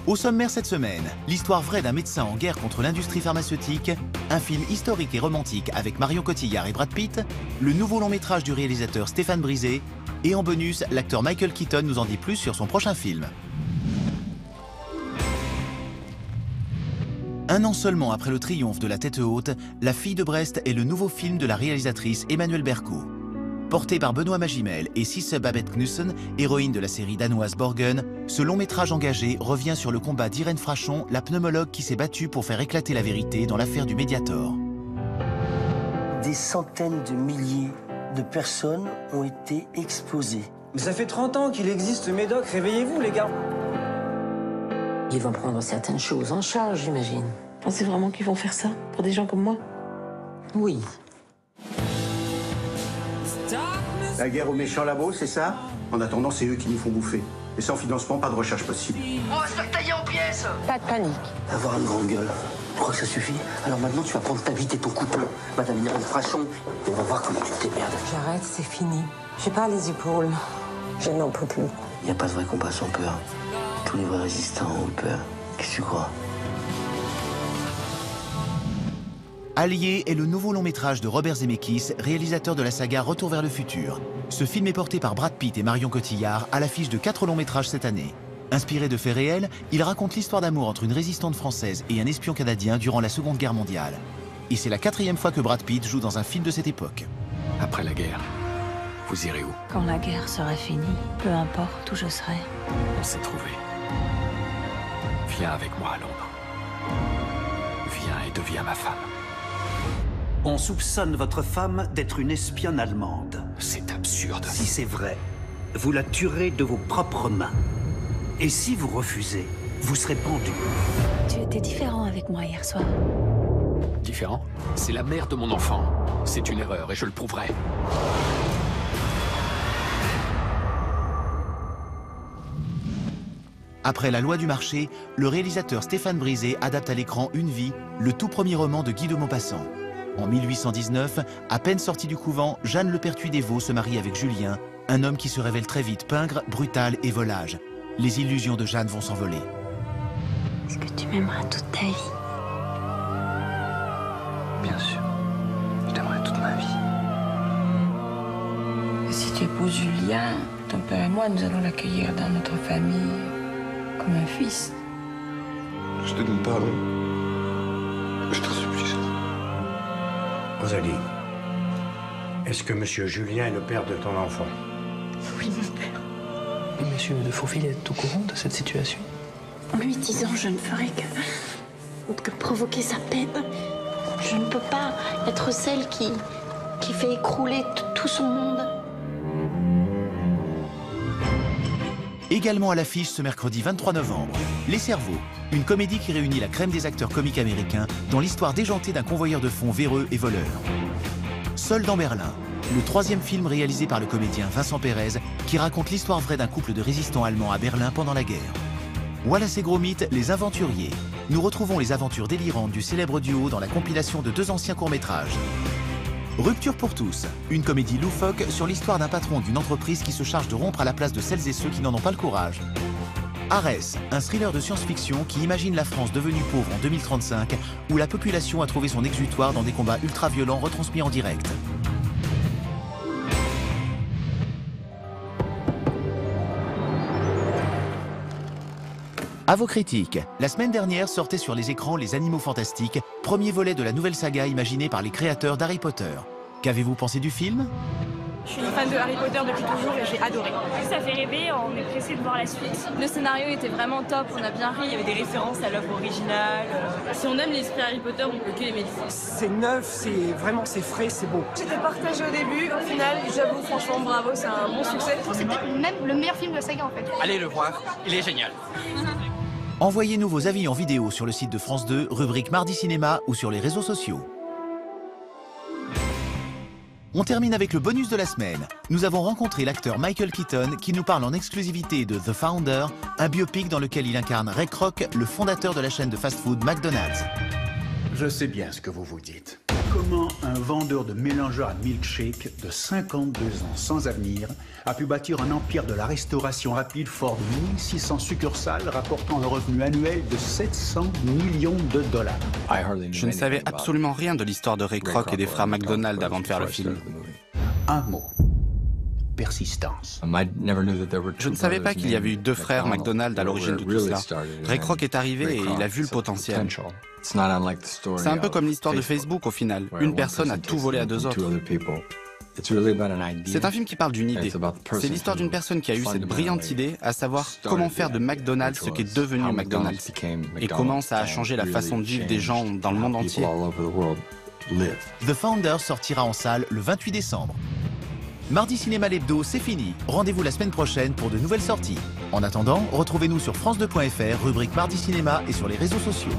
Au sommaire cette semaine, l'histoire vraie d'un médecin en guerre contre l'industrie pharmaceutique, un film historique et romantique avec Marion Cotillard et Brad Pitt, le nouveau long métrage du réalisateur Stéphane Brisé, et en bonus, l'acteur Michael Keaton nous en dit plus sur son prochain film. Un an seulement après le triomphe de La Tête Haute, La Fille de Brest est le nouveau film de la réalisatrice Emmanuelle Berco. Porté par Benoît Magimel et Sisse Babette Knudsen, héroïne de la série danoise Borgen, ce long métrage engagé revient sur le combat d'Irène Frachon, la pneumologue qui s'est battue pour faire éclater la vérité dans l'affaire du Mediator. Des centaines de milliers de personnes ont été exposées. Mais ça fait 30 ans qu'il existe ce médoc, réveillez-vous les gars. Ils vont prendre certaines choses en charge, j'imagine. Pensez vraiment qu'ils vont faire ça pour des gens comme moi? Oui. La guerre aux méchants labos, c'est ça? En attendant, c'est eux qui nous font bouffer. Et sans financement, pas de recherche possible. On va se faire tailler en pièces. Pas de panique. Avoir une grande gueule, tu crois que ça suffit? Alors maintenant, tu vas prendre ta bite et ton couteau. Madame Irène Frachon, et on va voir comment tu te démerdes. J'arrête, c'est fini. J'ai pas les épaules. Je n'en peux plus. Il n'y a pas de vrai combat sans peur. Tous les vrais résistants ont peur. Qu'est-ce que tu crois? Allié est le nouveau long métrage de Robert Zemeckis, réalisateur de la saga Retour vers le futur. Ce film est porté par Brad Pitt et Marion Cotillard à l'affiche de 4 longs métrages cette année. Inspiré de faits réels, il raconte l'histoire d'amour entre une résistante française et un espion canadien durant la Seconde Guerre mondiale. Et c'est la 4e fois que Brad Pitt joue dans un film de cette époque. Après la guerre, vous irez où? Quand la guerre sera finie, peu importe où je serai. On s'est trouvés. Viens avec moi à Londres. Viens et deviens ma femme. On soupçonne votre femme d'être une espionne allemande. C'est absurde. Si c'est vrai, vous la tuerez de vos propres mains. Et si vous refusez, vous serez pendu. Tu étais différent avec moi hier soir. Différent? C'est la mère de mon enfant. C'est une erreur et je le prouverai. Après La Loi du marché, le réalisateur Stéphane Brisé adapte à l'écran Une vie, le tout premier roman de Guy de Maupassant. En 1819, à peine sorti du couvent, Jeanne Le Pertuis des Vaux se marie avec Julien, un homme qui se révèle très vite pingre, brutal et volage. Les illusions de Jeanne vont s'envoler. Est-ce que tu m'aimeras toute ta vie? Bien sûr, je t'aimerai toute ma vie. Si tu épouses Julien, ton père et moi, nous allons l'accueillir dans notre famille comme un fils. Je te demande pardon. Je t'en supplie. Rosalie, est-ce que Monsieur Julien est le père de ton enfant? Oui, mon père. Et Monsieur de Fauville est au courant de cette situation? En lui disant, je ne ferai que provoquer sa peine. Je ne peux pas être celle qui fait écrouler tout son monde. Également à l'affiche ce mercredi 23 novembre, Les Cerveaux, une comédie qui réunit la crème des acteurs comiques américains dans l'histoire déjantée d'un convoyeur de fonds véreux et voleur. Seul dans Berlin, le 3e film réalisé par le comédien Vincent Pérez qui raconte l'histoire vraie d'un couple de résistants allemands à Berlin pendant la guerre. Wallace et Gromit, Les Aventuriers. Nous retrouvons les aventures délirantes du célèbre duo dans la compilation de 2 anciens courts-métrages. Rupture pour tous, une comédie loufoque sur l'histoire d'un patron d'une entreprise qui se charge de rompre à la place de celles et ceux qui n'en ont pas le courage. Arès, un thriller de science-fiction qui imagine la France devenue pauvre en 2035, où la population a trouvé son exutoire dans des combats ultra-violents retransmis en direct. À vos critiques, la semaine dernière sortait sur les écrans Les Animaux Fantastiques, premier volet de la nouvelle saga imaginée par les créateurs d'Harry Potter. Qu'avez-vous pensé du film? Je suis une fan de Harry Potter depuis toujours et j'ai adoré. Ça fait rêver, on est pressé de voir la suite. Le scénario était vraiment top, on a bien ri, il y avait des références à l'œuvre originale. Si on aime l'esprit Harry Potter, on peut que aimer le film. C'est neuf, c'est frais, c'est beau. J'étais partagée au début, au final, j'avoue, franchement, bravo, c'est un bon succès. C'est peut-être même le meilleur film de la saga en fait. Allez le voir, il est génial. Envoyez-nous vos avis en vidéo sur le site de France 2, rubrique Mardi Cinéma ou sur les réseaux sociaux. On termine avec le bonus de la semaine. Nous avons rencontré l'acteur Michael Keaton qui nous parle en exclusivité de The Founder, un biopic dans lequel il incarne Ray Kroc, le fondateur de la chaîne de fast-food McDonald's. Je sais bien ce que vous vous dites. Comment un vendeur de mélangeurs à milkshake de 52 ans sans avenir a pu bâtir un empire de la restauration rapide fort de 1600 succursales rapportant un revenu annuel de 700 millions de dollars. Je ne savais absolument rien de l'histoire de Ray Kroc et des frères McDonald avant de faire le film. Un mot. Persistance. Je ne savais pas qu'il y avait eu 2 frères McDonald à l'origine de tout cela. Ray Kroc est arrivé et il a vu le potentiel. C'est un peu comme l'histoire de Facebook au final. Une personne a tout volé à 2 autres. C'est un film qui parle d'une idée. C'est l'histoire d'une personne qui a eu cette brillante idée, à savoir comment faire de McDonald's ce qui est devenu McDonald's. Et comment ça a changé la façon de vivre des gens dans le monde entier. The Founder sortira en salle le 28 décembre. Mardi Cinéma l'Hebdo, c'est fini. Rendez-vous la semaine prochaine pour de nouvelles sorties. En attendant, retrouvez-nous sur France2.fr, rubrique Mardi Cinéma et sur les réseaux sociaux.